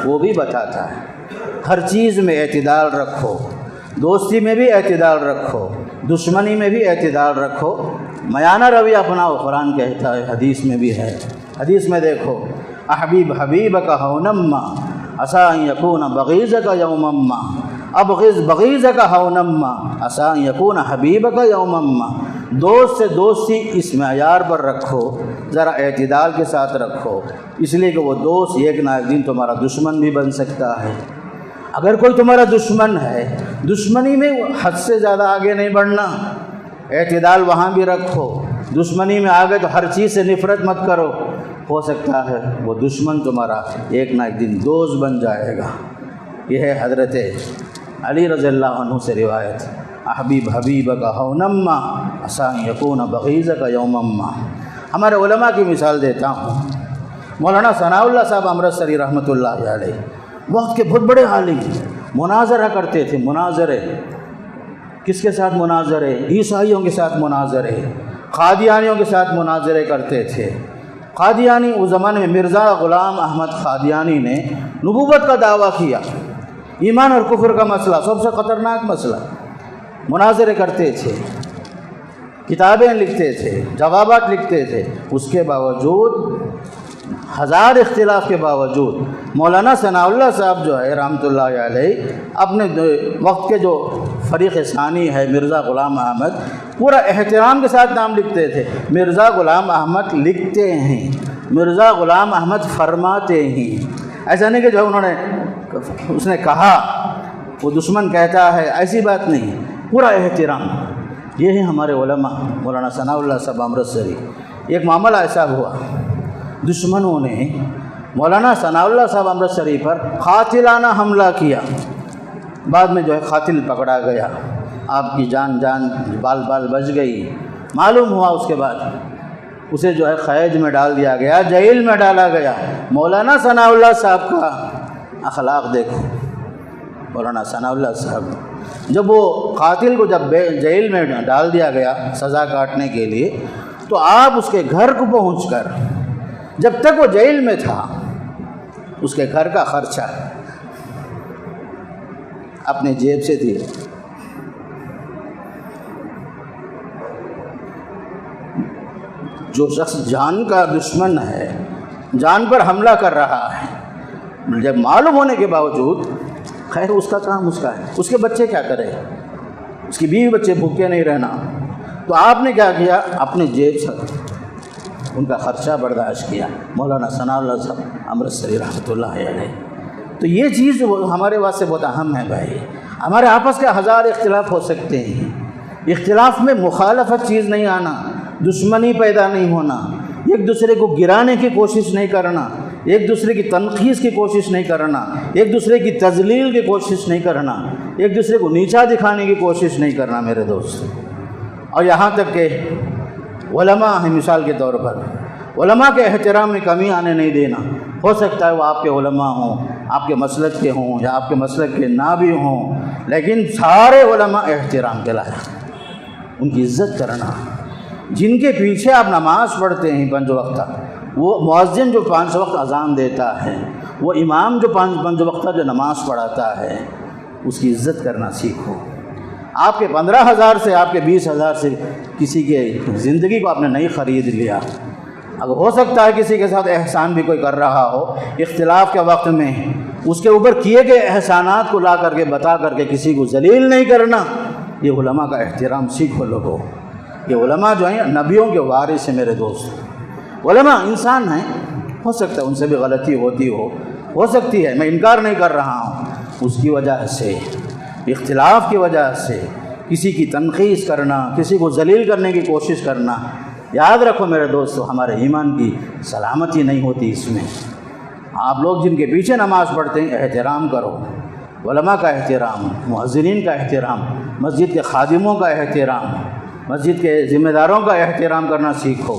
وہ بھی بتاتا ہے ہر چیز میں اعتدال رکھو، دوستی میں بھی اعتدال رکھو، دشمنی میں بھی اعتدال رکھو، میانہ رویہ اپناؤ۔ قرآن کہتا ہے، حدیث میں بھی ہے، حدیث میں دیکھو، احبیب حبیبک ہونما عسیٰ ان یکون بغیضک یوما ما، ابغض بغیضک ہونما عسیٰ ان یکون حبیبک یوما ما۔ دوست سے دوستی اس معیار پر رکھو، ذرا اعتدال کے ساتھ رکھو، اس لیے کہ وہ دوست ایک نہ ایک دن تمہارا دشمن بھی بن سکتا ہے۔ اگر کوئی تمہارا دشمن ہے، دشمنی میں حد سے زیادہ آگے نہیں بڑھنا، اعتدال وہاں بھی رکھو۔ دشمنی میں آگے تو ہر چیز سے نفرت مت کرو، ہو سکتا ہے وہ دشمن تمہارا ایک نہ ایک دن دوست بن جائے گا۔ یہ ہے حضرت علی رضی اللہ عنہ سے روایت، احبیب حبیبک ہونما عسیٰ ان یکون بغیضک یوما ما۔ ہمارے علماء کی مثال دیتا ہوں، مولانا ثناء اللہ صاحب امرتسری رحمۃ اللہ علیہ وقت کے بہت بڑے عالم، مناظرہ کرتے تھے، مناظرے کس کے ساتھ؟ مناظرے عیسائیوں کے ساتھ، مناظرے قادیانیوں کے ساتھ مناظرے کرتے تھے۔ قادیانی اس زمانے میں مرزا غلام احمد قادیانی نے نبوت کا دعویٰ کیا، ایمان اور کفر کا مسئلہ سب سے خطرناک مسئلہ، مناظرے کرتے تھے، کتابیں لکھتے تھے، جوابات لکھتے تھے، اس کے باوجود ہزار اختلاف کے باوجود مولانا ثناء اللہ صاحب جو ہے رحمۃ اللہ علیہ اپنے وقت کے جو فریق ثانی ہے مرزا غلام احمد، پورا احترام کے ساتھ نام لکھتے تھے، مرزا غلام احمد لکھتے ہیں، مرزا غلام احمد فرماتے ہیں، ایسا نہیں کہ جو انہوں نے اس نے کہا وہ دشمن کہتا ہے، ایسی بات نہیں، پورا احترام۔ یہ ہے ہمارے علماء، مولانا ثناء اللہ صاحب امرتسری۔ ایک معاملہ ایسا ہوا، دشمنوں نے مولانا ثناء اللہ صاحب امرتسری پر قاتلانہ حملہ کیا، بعد میں جو ہے قاتل پکڑا گیا، آپ کی جان بال بچ گئی۔ معلوم ہوا اس کے بعد اسے جو ہے قید میں ڈال دیا گیا، جیل میں ڈالا گیا۔ مولانا ثناء اللہ صاحب کا اخلاق دیکھو، مولانا ثناء اللہ صاحب جب وہ قاتل کو جب جیل میں ڈال دیا گیا سزا کاٹنے کے لیے، تو آپ اس کے گھر کو پہنچ کر، جب تک وہ جیل میں تھا، اس کے گھر کا خرچہ اپنے جیب سے دیے۔ جو شخص جان کا دشمن ہے، جان پر حملہ کر رہا ہے، جب معلوم ہونے کے باوجود، خیر اس کا کام اس کا ہے، اس کے بچے کیا کرے، اس کی بیوی بچے بھوکے نہیں رہنا، تو آپ نے کیا کیا، اپنے جیب سے ان کا خرچہ برداشت کیا، مولانا ثناء اللہ صاحب امرتسری رحمۃ اللہ علیہ۔ تو یہ چیز ہمارے واسطے بہت اہم ہے بھائی۔ ہمارے آپس کے ہزار اختلاف ہو سکتے ہیں، اختلاف میں مخالفت چیز نہیں آنا، دشمنی پیدا نہیں ہونا، ایک دوسرے کو گرانے کی کوشش نہیں کرنا، ایک دوسرے کی تنقید کی کوشش نہیں کرنا، ایک دوسرے کی تذلیل کی کوشش نہیں کرنا، ایک دوسرے کو نیچا دکھانے کی کوشش نہیں کرنا میرے دوست۔ اور یہاں تک کہ علماء ہیں، مثال کے طور پر علماء کے احترام میں کمی آنے نہیں دینا۔ ہو سکتا ہے وہ آپ کے علماء ہوں، آپ کے مسلک کے ہوں یا آپ کے مسلک کے نہ بھی ہوں، لیکن سارے علماء احترام کے لائق، ان کی عزت کرنا۔ جن کے پیچھے آپ نماز پڑھتے ہیں 5 وقتہ، وہ مؤذن جو 5 وقت اذان دیتا ہے، وہ امام جو 5 وقتہ جو نماز پڑھاتا ہے، اس کی عزت کرنا سیکھو۔ آپ کے 15,000 سے، آپ کے 20,000 سے کسی کے زندگی کو آپ نے نہیں خرید لیا۔ اگر ہو سکتا ہے کسی کے ساتھ احسان بھی کوئی کر رہا ہو، اختلاف کے وقت میں اس کے اوپر کیے گئے احسانات کو لا کر کے بتا کر کے کسی کو ذلیل نہیں کرنا۔ یہ علماء کا احترام سیکھو لوگوں۔ یہ علماء جو ہیں نبیوں کے وارث ہیں میرے دوست۔ علماء انسان ہیں، ہو سکتا ہے ان سے بھی غلطی ہوتی ہو سکتی ہے، میں انکار نہیں کر رہا ہوں۔ اس کی وجہ سے، اختلاف کی وجہ سے کسی کی تنقید کرنا، کسی کو ذلیل کرنے کی کوشش کرنا، یاد رکھو میرے دوستو، ہمارے ایمان کی سلامتی نہیں ہوتی اس میں۔ آپ لوگ جن کے پیچھے نماز پڑھتے ہیں، احترام کرو، علماء کا احترام، مؤذنین کا احترام، مسجد کے خادموں کا احترام، مسجد کے ذمہ داروں کا احترام کرنا سیکھو۔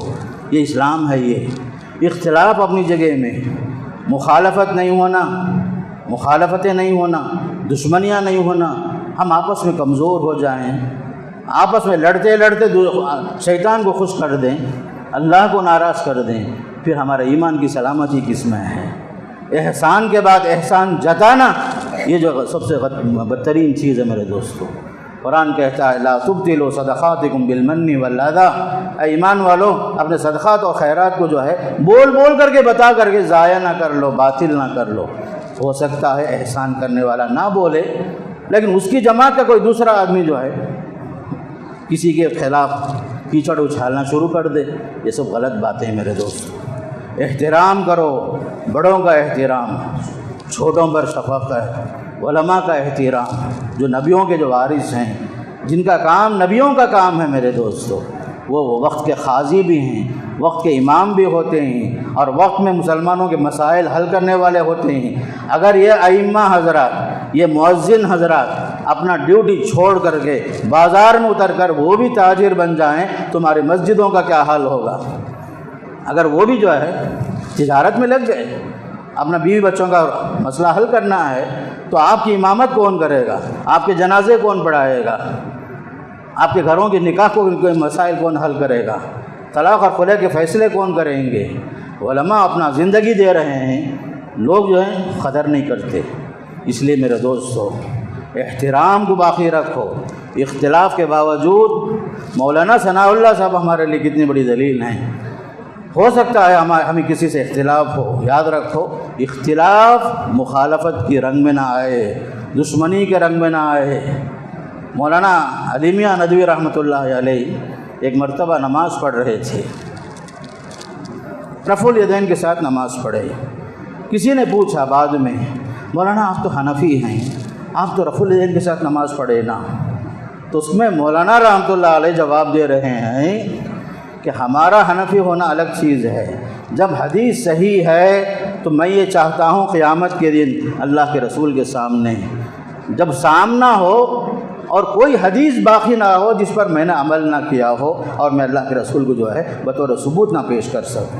یہ اسلام ہے۔ یہ اختلاف اپنی جگہ میں، مخالفت نہیں ہونا، مخالفتیں نہیں ہونا، دشمنیاں نہیں ہونا۔ ہم آپس میں کمزور ہو جائیں، آپس میں لڑتے لڑتے شیطان کو خوش کر دیں، اللہ کو ناراض کر دیں، پھر ہمارے ایمان کی سلامتی کس میں ہے؟ احسان کے بعد احسان جتانا، یہ جو سب سے بدترین چیز ہے میرے دوستو۔ قرآن کہتا ہے لا تبطلوا صدقاتکم بالمن والاذی، اے ایمان والو اپنے صدقات اور خیرات کو جو ہے بول بول کر کے بتا کر کے ضائع نہ کر لو، باطل نہ کر لو۔ ہو سکتا ہے احسان کرنے والا نہ بولے، لیکن اس کی جماعت کا کوئی دوسرا آدمی جو ہے کسی کے خلاف کیچڑ اچھالنا شروع کر دے، یہ سب غلط باتیں میرے دوست۔ احترام کرو، بڑوں کا احترام، چھوٹوں پر شفقت، علماء کا احترام، جو نبیوں کے جو وارث ہیں، جن کا کام نبیوں کا کام ہے میرے دوستو، وہ وقت کے قاضی بھی ہیں، وقت کے امام بھی ہوتے ہیں، اور وقت میں مسلمانوں کے مسائل حل کرنے والے ہوتے ہیں۔ اگر یہ ائمہ حضرات، یہ مؤذن حضرات اپنا ڈیوٹی چھوڑ کر کے بازار میں اتر کر وہ بھی تاجر بن جائیں، تمہاری مسجدوں کا کیا حال ہوگا؟ اگر وہ بھی جو ہے تجارت میں لگ گئے، اپنا بیوی بچوں کا مسئلہ حل کرنا ہے، تو آپ کی امامت کون کرے گا؟ آپ کے جنازے کون پڑھائے گا؟ آپ کے گھروں کے نکاح کو مسائل کون حل کرے گا؟ طلاق اور خلع کے فیصلے کون کریں گے؟ علماء اپنا زندگی دے رہے ہیں، لوگ جو ہیں قدر نہیں کرتے۔ اس لیے میرے دوستو احترام کو باقی رکھو۔ اختلاف کے باوجود مولانا ثناء اللہ صاحب ہمارے لیے کتنی بڑی دلیل ہیں۔ ہو سکتا ہے ہمیں کسی سے اختلاف ہو، یاد رکھو اختلاف مخالفت کی رنگ میں نہ آئے، دشمنی کے رنگ میں نہ آئے۔ مولانا علی میاں ندوی رحمۃ اللہ علیہ ایک مرتبہ نماز پڑھ رہے تھے، رفع الیدین کے ساتھ نماز پڑھے۔ کسی نے پوچھا بعد میں، مولانا آپ تو حنفی ہیں، آپ تو رفع الیدین کے ساتھ نماز پڑھے نا؟ تو اس میں مولانا رحمۃ اللہ علیہ جواب دے رہے ہیں کہ ہمارا حنفی ہونا الگ چیز ہے، جب حدیث صحیح ہے تو میں یہ چاہتا ہوں قیامت کے دن اللہ کے رسول کے سامنے جب سامنا ہو اور کوئی حدیث باقی نہ ہو جس پر میں نے عمل نہ کیا ہو، اور میں اللہ کے رسول کو جو ہے بطور ثبوت نہ پیش کر سکوں،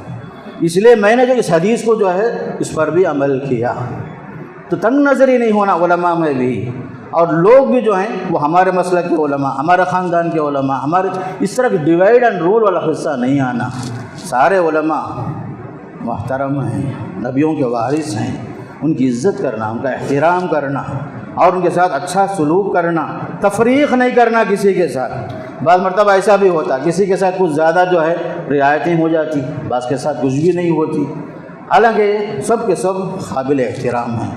اس لیے میں نے جو اس حدیث کو جو ہے اس پر بھی عمل کیا۔ تو تنگ نظری نہیں ہونا علماء میں بھی، اور لوگ بھی جو ہیں وہ ہمارے مسلک کے علماء، ہمارے خاندان کے علماء، ہمارے اس طرح کی ڈیوائڈ اینڈ رول والا قصہ نہیں آنا۔ سارے علماء محترم ہیں، نبیوں کے وارث ہیں، ان کی عزت کرنا، ان کا احترام کرنا، اور ان کے ساتھ اچھا سلوک کرنا، تفریق نہیں کرنا کسی کے ساتھ۔ بعض مرتبہ ایسا بھی ہوتا، کسی کے ساتھ کچھ زیادہ جو ہے رعایتیں ہو جاتی، بعض کے ساتھ کچھ بھی نہیں ہوتی، حالانکہ سب کے سب قابل احترام ہیں،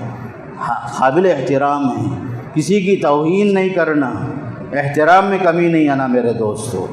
قابل احترام ہیں۔ کسی کی توہین نہیں کرنا، احترام میں کمی نہیں آنا میرے دوستو۔